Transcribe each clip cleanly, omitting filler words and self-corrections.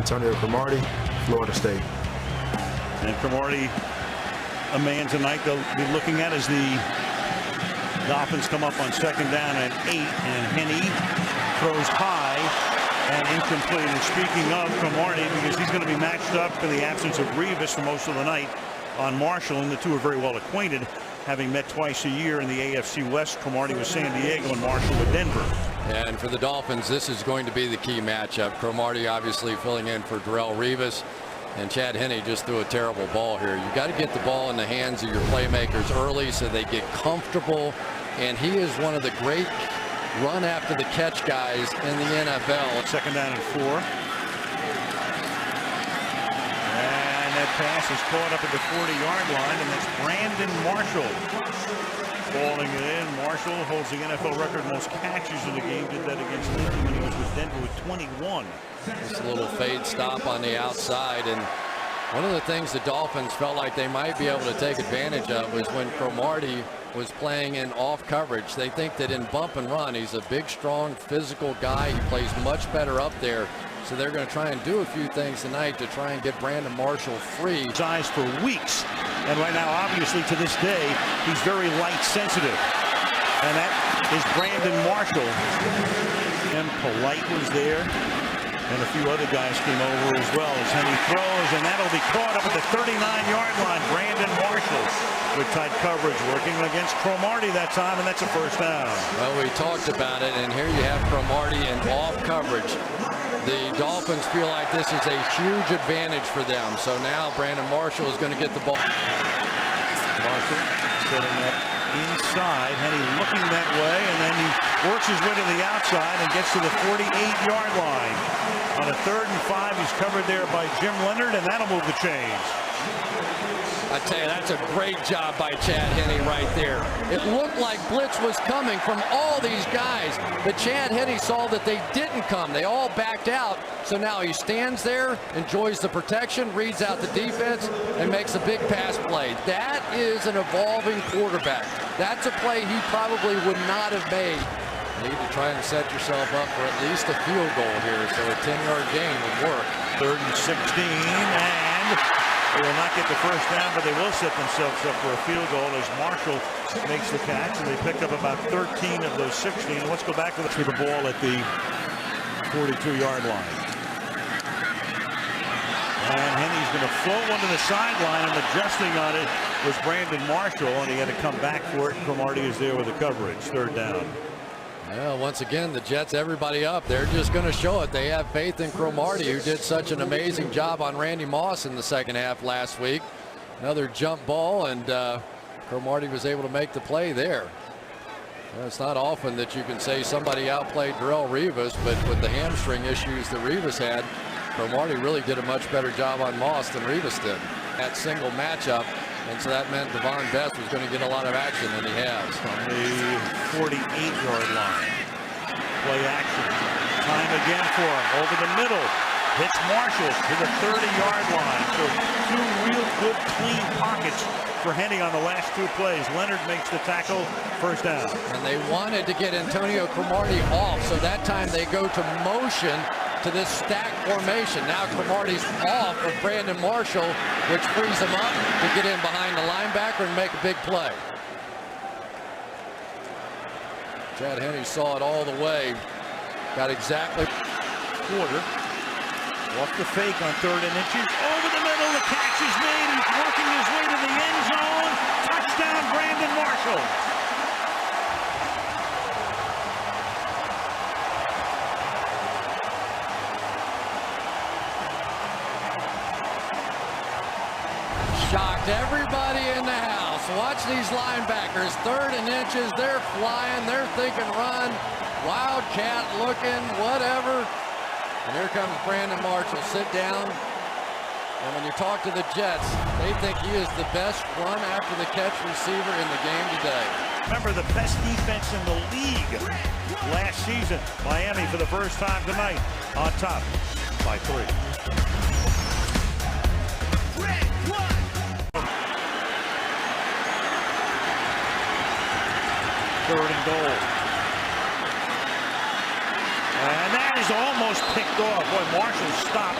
Antonio Cromartie, Florida State. And Cromartie, a man tonight they'll be looking at as the Dolphins come up on 2nd down and 8, and Henne throws high and incomplete. And speaking of Cromartie, because he's going to be matched up for the absence of Revis for most of the night on Marshall, and the two are very well acquainted, having met twice a year in the AFC West. Cromartie with San Diego and Marshall with Denver. And for the Dolphins, this is going to be the key matchup. Cromartie obviously filling in for Darrelle Revis, and Chad Henne just threw a terrible ball here. You got to get the ball in the hands of your playmakers early so they get comfortable, and he is one of the great run after the catch guys in the NFL. 2nd down and 4. And that pass is caught up at the 40-yard line, and that's Brandon Marshall falling it in. Marshall holds the NFL record most catches in the game. Did that against Lincoln when he was with Denver with 21. Just a little fade stop on the outside, and one of the things the Dolphins felt like they might be able to take advantage of was when Cromartie was playing in off coverage. They think that in bump and run, he's a big, strong, physical guy. He plays much better up there. So they're going to try and do a few things tonight to try and get Brandon Marshall free. Size for weeks, and right now, obviously, to this day, he's very light sensitive. And that is Brandon Marshall. And Polite was there, and a few other guys came over as well as Henne throws, and that'll be caught up at the 39-yard line. Brandon Marshall with tight coverage, working against Cromartie that time, and that's a 1st down. Well, we talked about it, and here you have Cromartie in off coverage. The Dolphins feel like this is a huge advantage for them. So now Brandon Marshall is going to get the ball. Marshall setting up inside. Henne looking that way, and then he works his way to the outside and gets to the 48-yard line. On a 3rd and 5, he's covered there by Jim Leonard, and that'll move the chains. I tell you, that's a great job by Chad Henne right there. It looked like blitz was coming from all these guys, but Chad Henne saw that they didn't come. They all backed out, so now he stands there, enjoys the protection, reads out the defense, and makes a big pass play. That is an evolving quarterback. That's a play he probably would not have made. You need to try and set yourself up for at least a field goal here, so a 10-yard gain would work. 3rd and 16, and they will not get the 1st down, but they will set themselves up for a field goal as Marshall makes the catch, and they picked up about 13 of those 16. Let's go back to the ball at the 42-yard line. And Henne's going to float one to the sideline, and adjusting on it was Brandon Marshall, and he had to come back for it. Cromartie is there with the coverage. 3rd down. Well, once again, the Jets, everybody up. They're just going to show it. They have faith in Cromartie, who did such an amazing job on Randy Moss in the 2nd half last week. Another jump ball, and Cromartie was able to make the play there. Well, it's not often that you can say somebody outplayed Darrelle Revis, but with the hamstring issues that Revis had, Cromartie really did a much better job on Moss than Revis did. That single matchup, and so that meant Devon Best was going to get a lot of action, and he has. On the 48-yard line. Play action. Time again for him. Over the middle. Hits Marshall to the 30-yard line. So 2 real good, clean pockets for Henne on the last 2 plays. Leonard makes the tackle. 1st down. And they wanted to get Antonio Cromartie off, so that time they go to motion to this stack formation. Now Cromartie's off of Brandon Marshall, which frees him up to get in behind the linebacker and make a big play. Chad Henne saw it all the way. Got exactly quarter. Off the fake on 3rd and inches. Over the middle, the catch is made. He's working his way to the end zone. Touchdown, Brandon Marshall. Shocked everybody in the house. Watch these linebackers. 3rd and inches. They're flying. They're thinking run. Wildcat looking, whatever. And here comes Brandon Marshall. Sit down. And when you talk to the Jets, they think he is the best run after the catch receiver in the game today. Remember, the best defense in the league last season. Miami for the first time tonight on top by 3. 3rd and goal. And that is almost picked off. Boy, Marshall stopped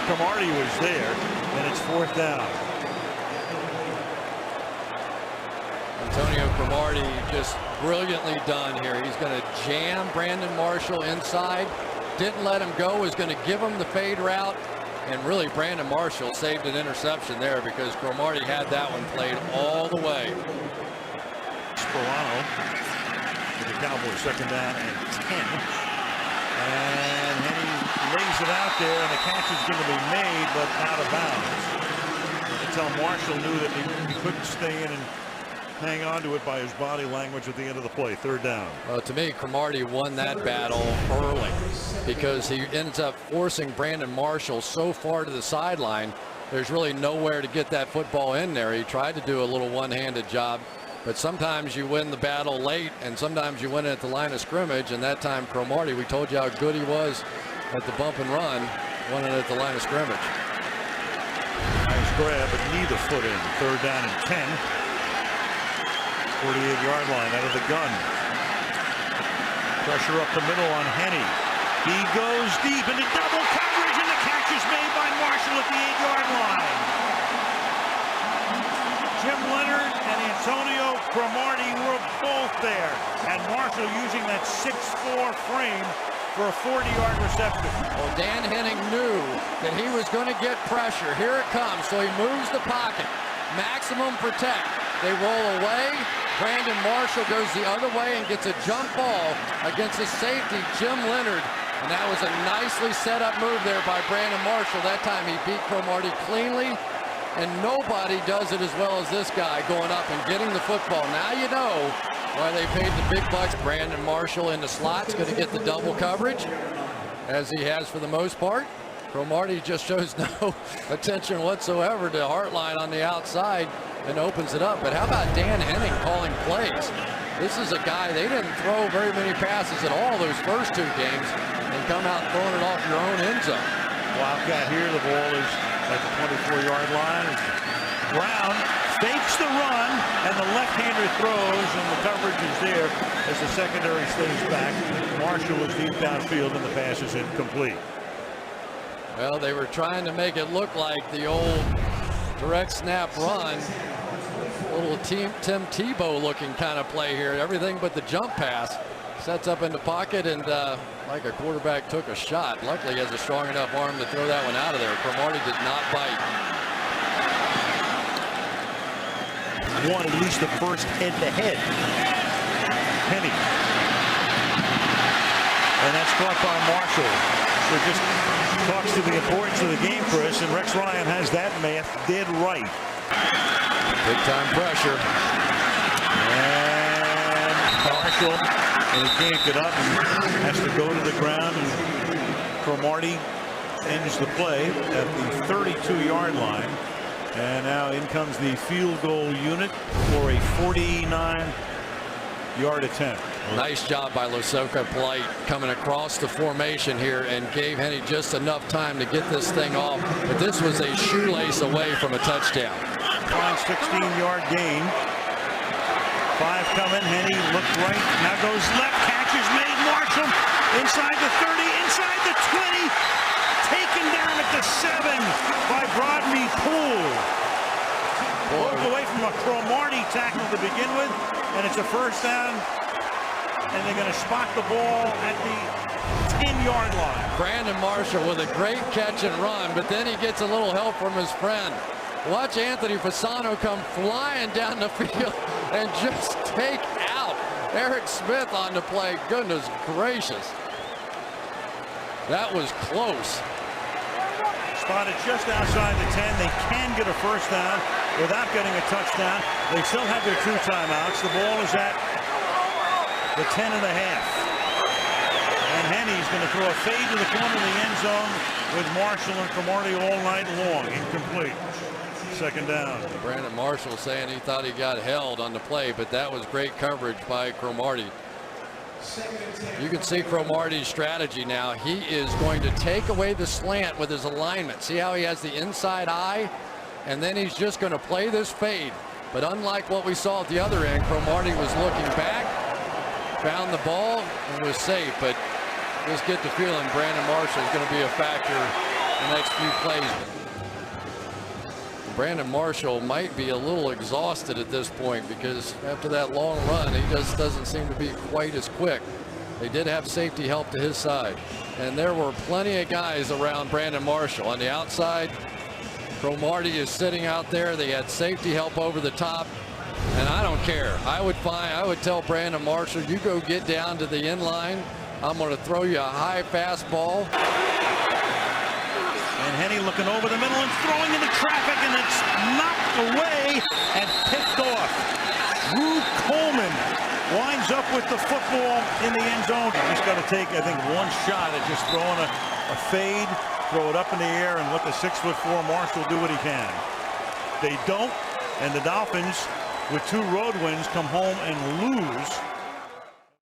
Cromartie was there, and it's 4th down. Antonio Cromartie just brilliantly done here. He's going to jam Brandon Marshall inside. Didn't let him go. Was going to give him the fade route. And really, Brandon Marshall saved an interception there because Cromartie had that one played all the way. Sperano with the Cowboys 2nd down and 10. And Henny lays it out there, and the catch is going to be made, but out of bounds. Until Marshall knew that he couldn't stay in and hang on to it by his body language at the end of the play. 3rd down. Well, to me, Cromartie won that battle early because he ends up forcing Brandon Marshall so far to the sideline. There's really nowhere to get that football in there. He tried to do a little one-handed job, but sometimes you win the battle late and sometimes you win it at the line of scrimmage. And that time, Cromartie, we told you how good he was at the bump and run, won it at the line of scrimmage. Nice grab, but neither foot in. 3rd down and 10. 48-yard line out of the gun. Pressure up the middle on Henny. He goes deep into double coverage, and the catch is made by Marshall at the 8-yard line. Jim Leonard and Antonio Cromartie were both there, and Marshall using that 6'4" frame for a 40-yard reception. Well, Dan Henning knew that he was going to get pressure. Here it comes, so he moves the pocket. Maximum protect. They roll away. Brandon Marshall goes the other way and gets a jump ball against the safety, Jim Leonard. And that was a nicely set up move there by Brandon Marshall. That time he beat Cromartie cleanly. And nobody does it as well as this guy going up and getting the football. Now you know why they paid the big bucks. Brandon Marshall in the slot's going to get the double coverage, as he has for the most part. Cromartie just shows no attention whatsoever to Hartline on the outside and opens it up. But how about Dan Henning calling plays? This is a guy, they didn't throw very many passes at all those first 2 games and come out throwing it off your own end zone. Wildcat here, the ball is at the 24-yard line. Brown fakes the run, and the left-hander throws, and the coverage is there as the secondary stays back. Marshall is deep downfield, and the pass is incomplete. Well, they were trying to make it look like the old direct snap run. Little Tim Tebow looking kind of play here. Everything but the jump pass. Sets up in the pocket, and like a quarterback took a shot. Luckily, he has a strong enough arm to throw that one out of there. Cromartie did not bite. Won at least the first head-to-head. Henny. And that's caught by Marshall. So just talks to the importance of the game, Chris, and Rex Ryan has that math dead right. Big time pressure. And Marshall, and he can't get up and has to go to the ground, and Cromartie ends the play at the 32-yard line. And now in comes the field goal unit for a 49-yard attempt. Nice job by Losoka Polite coming across the formation here and gave Henny just enough time to get this thing off. But this was a shoelace away from a touchdown. Fine 16-yard gain. 5 coming. Henny looked right. Now goes left. Catch is made. Marshall inside the 30, inside the 20. Taken down at the 7 by Rodney Poole. Broke away from a Cromartie tackle to begin with, and it's a first down. And they're going to spot the ball at the 10-yard line. Brandon Marshall with a great catch and run, but then he gets a little help from his friend. Watch Anthony Fasano come flying down the field and just take out Eric Smith on the play. Goodness gracious. That was close. Spotted just outside the 10. They can get a first down without getting a touchdown. They still have their 2 timeouts. The ball is at the 10 and a half. And Henny's going to throw a fade to the corner of the end zone with Marshall and Cromartie all night long. Incomplete. 2nd down. Brandon Marshall saying he thought he got held on the play, but that was great coverage by Cromartie. You can see Cromartie's strategy now. He is going to take away the slant with his alignment. See how he has the inside eye? And then he's just going to play this fade. But unlike what we saw at the other end, Cromartie was looking back, found the ball, and was safe. But just get the feeling Brandon Marshall is going to be a factor the next few plays. Brandon Marshall might be a little exhausted at this point because after that long run, he just doesn't seem to be quite as quick. They did have safety help to his side, and there were plenty of guys around Brandon Marshall. On the outside, Cromartie is sitting out there. They had safety help over the top, and I don't care. I would tell Brandon Marshall, you go get down to the end line. I'm going to throw you a high fastball. And Henny looking over the middle and throwing into traffic, and it's knocked away and picked off. Drew Coleman winds up with the football in the end zone. You just got to take, I think, one shot at just throwing a fade, throw it up in the air, and let the 6'4" Marshall do what he can. They don't, and the Dolphins, with 2 road wins, come home and lose